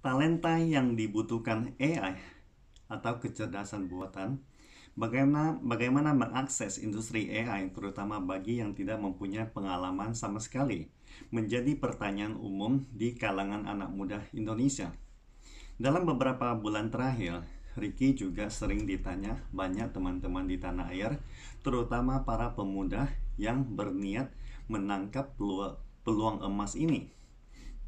Talenta yang dibutuhkan AI atau kecerdasan buatan, bagaimana mengakses industri AI terutama bagi yang tidak mempunyai pengalaman sama sekali, menjadi pertanyaan umum di kalangan anak muda Indonesia. Dalam beberapa bulan terakhir, Ricky juga sering ditanya banyak teman-teman di tanah air, terutama para pemuda yang berniat menangkap peluang emas ini,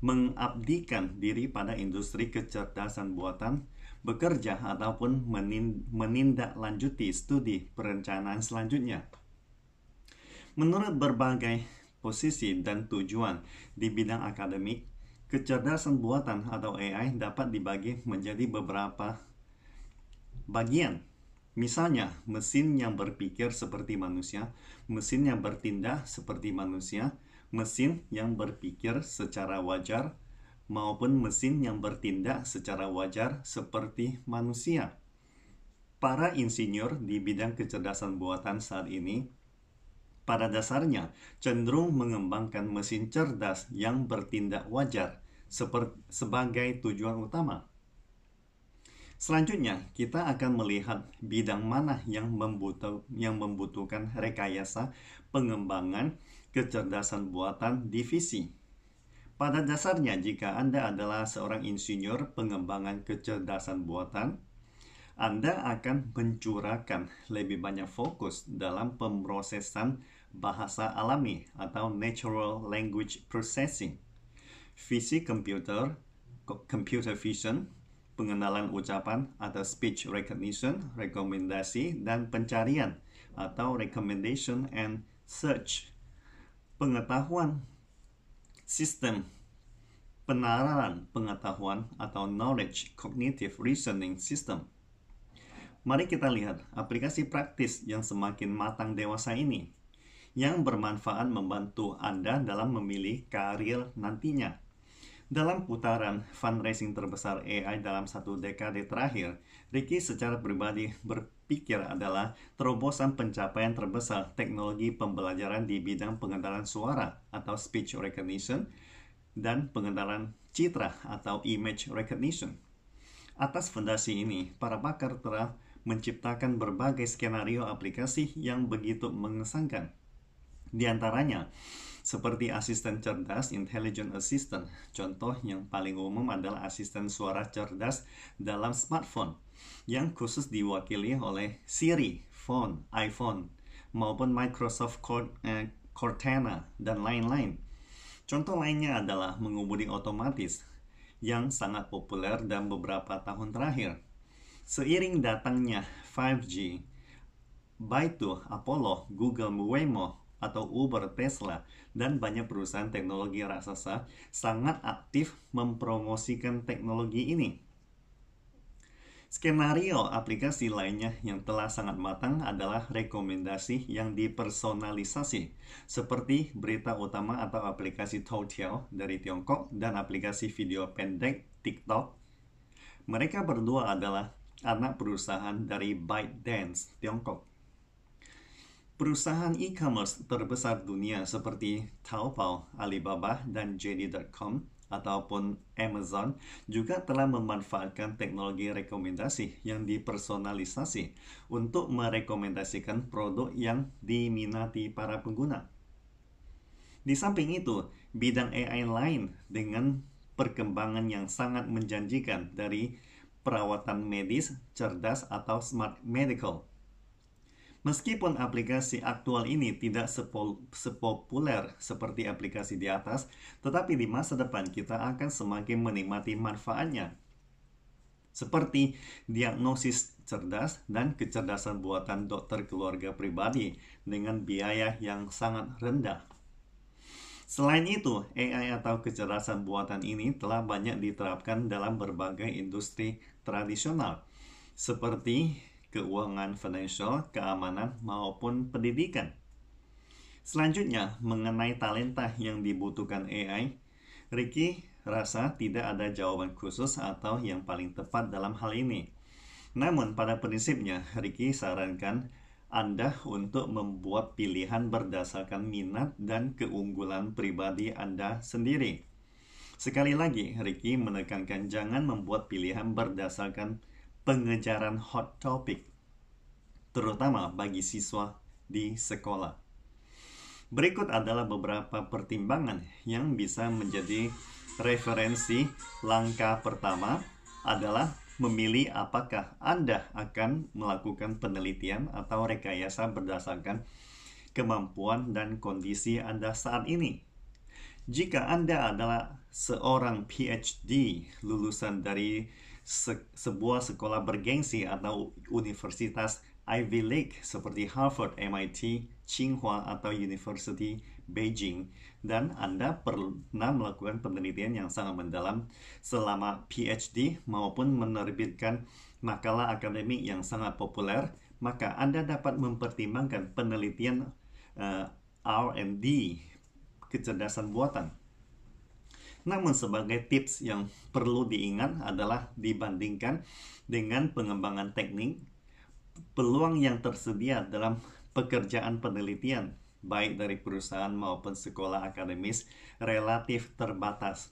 mengabdikan diri pada industri kecerdasan buatan, bekerja ataupun menindaklanjuti studi perencanaan selanjutnya. Menurut berbagai posisi dan tujuan di bidang akademik, kecerdasan buatan atau AI dapat dibagi menjadi beberapa bagian. Misalnya, mesin yang berpikir seperti manusia, mesin yang bertindak seperti manusia, mesin yang berpikir secara wajar, maupun mesin yang bertindak secara wajar seperti manusia. Para insinyur di bidang kecerdasan buatan saat ini pada dasarnya cenderung mengembangkan mesin cerdas yang bertindak wajar sebagai tujuan utama. Selanjutnya, kita akan melihat bidang mana yang membutuhkan rekayasa pengembangan kecerdasan buatan divisi. Pada dasarnya, jika Anda adalah seorang insinyur pengembangan kecerdasan buatan, Anda akan mencurahkan lebih banyak fokus dalam pemrosesan bahasa alami atau natural language processing, visi komputer, computer vision, pengenalan ucapan atau speech recognition, rekomendasi dan pencarian atau recommendation and search, pengetahuan sistem penalaran pengetahuan atau knowledge cognitive reasoning system. Mari kita lihat aplikasi praktis yang semakin matang dewasa ini yang bermanfaat membantu Anda dalam memilih karir nantinya. Dalam putaran fundraising terbesar AI dalam 1 dekade terakhir, Ricky secara pribadi berpikir adalah terobosan pencapaian terbesar teknologi pembelajaran di bidang pengenalan suara atau speech recognition dan pengenalan citra atau image recognition. Atas fondasi ini, para pakar telah menciptakan berbagai skenario aplikasi yang begitu mengesankan. Di antaranya, seperti asisten cerdas, intelligent assistant. Contoh yang paling umum adalah asisten suara cerdas dalam smartphone, yang khusus diwakili oleh Siri, phone, iPhone, maupun Microsoft Cortana, dan lain-lain. Contoh lainnya adalah mengemudi otomatis, yang sangat populer dalam beberapa tahun terakhir. Seiring datangnya 5G, Baidu, Apollo, Google, Waymo, atau Uber, Tesla, dan banyak perusahaan teknologi raksasa sangat aktif mempromosikan teknologi ini. Skenario aplikasi lainnya yang telah sangat matang adalah rekomendasi yang dipersonalisasi, seperti berita utama atau aplikasi Toutiao dari Tiongkok dan aplikasi video pendek TikTok. Mereka berdua adalah anak perusahaan dari ByteDance, Tiongkok. Perusahaan e-commerce terbesar dunia seperti Taobao, Alibaba, dan JD.com ataupun Amazon juga telah memanfaatkan teknologi rekomendasi yang dipersonalisasi untuk merekomendasikan produk yang diminati para pengguna. Di samping itu, bidang AI lain dengan perkembangan yang sangat menjanjikan dari perawatan medis cerdas atau smart medical. Meskipun aplikasi aktual ini tidak sepopuler seperti aplikasi di atas, tetapi di masa depan kita akan semakin menikmati manfaatnya. Seperti diagnosis cerdas dan kecerdasan buatan dokter keluarga pribadi dengan biaya yang sangat rendah. Selain itu, AI atau kecerdasan buatan ini telah banyak diterapkan dalam berbagai industri tradisional, seperti keuangan financial, keamanan, maupun pendidikan. Selanjutnya, mengenai talenta yang dibutuhkan AI, Ricky rasa tidak ada jawaban khusus atau yang paling tepat dalam hal ini. Namun, pada prinsipnya, Ricky sarankan Anda untuk membuat pilihan berdasarkan minat dan keunggulan pribadi Anda sendiri. Sekali lagi, Ricky menekankan jangan membuat pilihan berdasarkan pengejaran hot topic, terutama bagi siswa di sekolah. Berikut adalah beberapa pertimbangan yang bisa menjadi referensi. Langkah pertama adalah memilih apakah Anda akan melakukan penelitian atau rekayasa berdasarkan kemampuan dan kondisi Anda saat ini. Jika Anda adalah seorang PhD lulusan dari sebuah sekolah bergengsi atau universitas Ivy League seperti Harvard, MIT, Tsinghua, atau University Beijing, dan Anda pernah melakukan penelitian yang sangat mendalam selama PhD maupun menerbitkan makalah akademik yang sangat populer, maka Anda dapat mempertimbangkan penelitian R&D kecerdasan buatan. Namun sebagai tips yang perlu diingat adalah dibandingkan dengan pengembangan teknik, peluang yang tersedia dalam pekerjaan penelitian baik dari perusahaan maupun sekolah akademis relatif terbatas.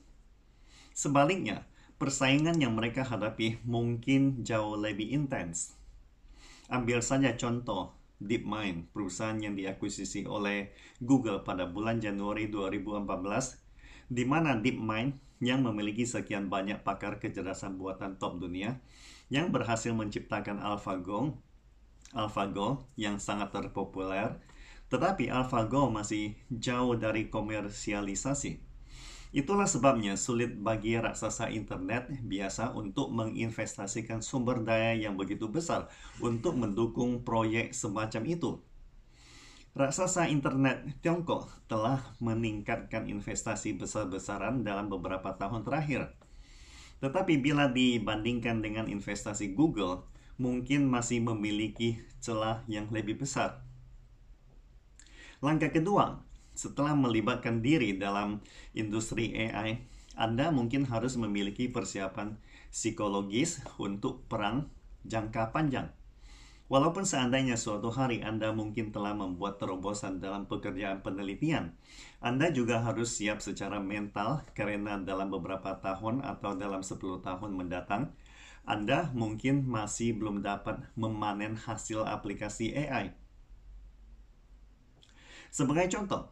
Sebaliknya, persaingan yang mereka hadapi mungkin jauh lebih intens. Ambil saja contoh DeepMind, perusahaan yang diakuisisi oleh Google pada bulan Januari 2014, di mana DeepMind yang memiliki sekian banyak pakar kecerdasan buatan top dunia yang berhasil menciptakan AlphaGo yang sangat terpopuler, tetapi AlphaGo masih jauh dari komersialisasi. Itulah sebabnya sulit bagi raksasa internet biasa untuk menginvestasikan sumber daya yang begitu besar untuk mendukung proyek semacam itu. Raksasa internet Tiongkok telah meningkatkan investasi besar-besaran dalam beberapa tahun terakhir. Tetapi bila dibandingkan dengan investasi Google, mungkin masih memiliki celah yang lebih besar. Langkah kedua, setelah melibatkan diri dalam industri AI, Anda mungkin harus memiliki persiapan psikologis untuk perang jangka panjang. Walaupun seandainya suatu hari Anda mungkin telah membuat terobosan dalam pekerjaan penelitian, Anda juga harus siap secara mental karena dalam beberapa tahun atau dalam 10 tahun mendatang, Anda mungkin masih belum dapat memanen hasil aplikasi AI. Sebagai contoh,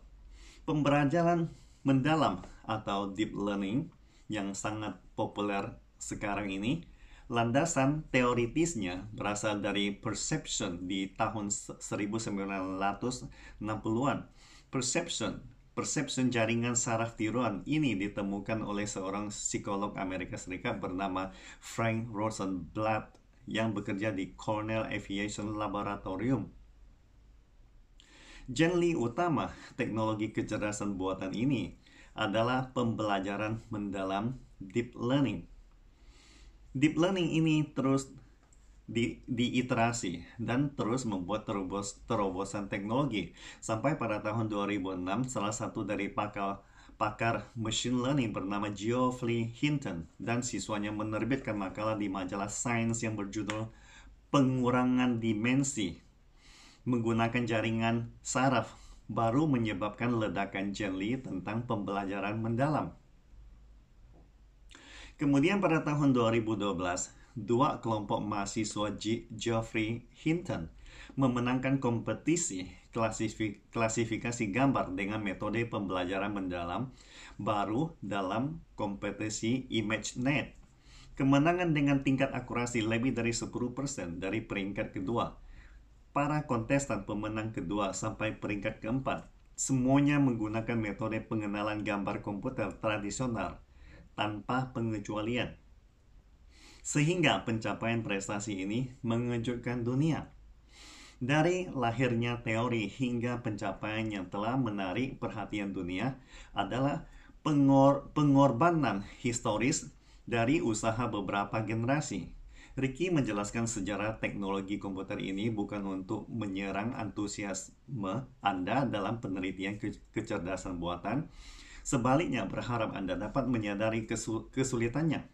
pembelajaran mendalam atau deep learning yang sangat populer sekarang ini, landasan teoritisnya berasal dari perception di tahun 1960-an. Perception jaringan saraf tiruan ini ditemukan oleh seorang psikolog Amerika Serikat bernama Frank Rosenblatt yang bekerja di Cornell Aviation Laboratorium. Genre utama teknologi kecerdasan buatan ini adalah pembelajaran mendalam deep learning. Deep learning ini terus diiterasi dan terus membuat terobosan teknologi. Sampai pada tahun 2006, salah satu dari pakar machine learning bernama Geoffrey Hinton dan siswanya menerbitkan makalah di majalah Science yang berjudul Pengurangan Dimensi menggunakan jaringan saraf baru menyebabkan ledakan jeli tentang pembelajaran mendalam. Kemudian pada tahun 2012, dua kelompok mahasiswa Geoffrey Hinton memenangkan kompetisi klasifikasi gambar dengan metode pembelajaran mendalam baru dalam kompetisi ImageNet. Kemenangan dengan tingkat akurasi lebih dari 10% dari peringkat kedua. Para kontestan pemenang kedua sampai peringkat keempat semuanya menggunakan metode pengenalan gambar komputer tradisional tanpa pengecualian. Sehingga pencapaian prestasi ini mengejutkan dunia. Dari lahirnya teori hingga pencapaian yang telah menarik perhatian dunia adalah pengorbanan historis dari usaha beberapa generasi. Ricky menjelaskan sejarah teknologi komputer ini bukan untuk menyerang antusiasme Anda dalam penelitian kecerdasan buatan. Sebaliknya, berharap Anda dapat menyadari kesulitannya,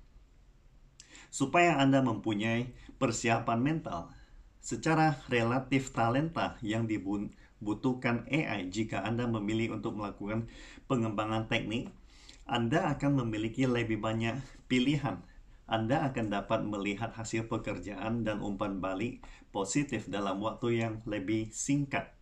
supaya Anda mempunyai persiapan mental. Secara relatif talenta yang dibutuhkan AI jika Anda memilih untuk melakukan pengembangan teknik, Anda akan memiliki lebih banyak pilihan. Anda akan dapat melihat hasil pekerjaan dan umpan balik positif dalam waktu yang lebih singkat.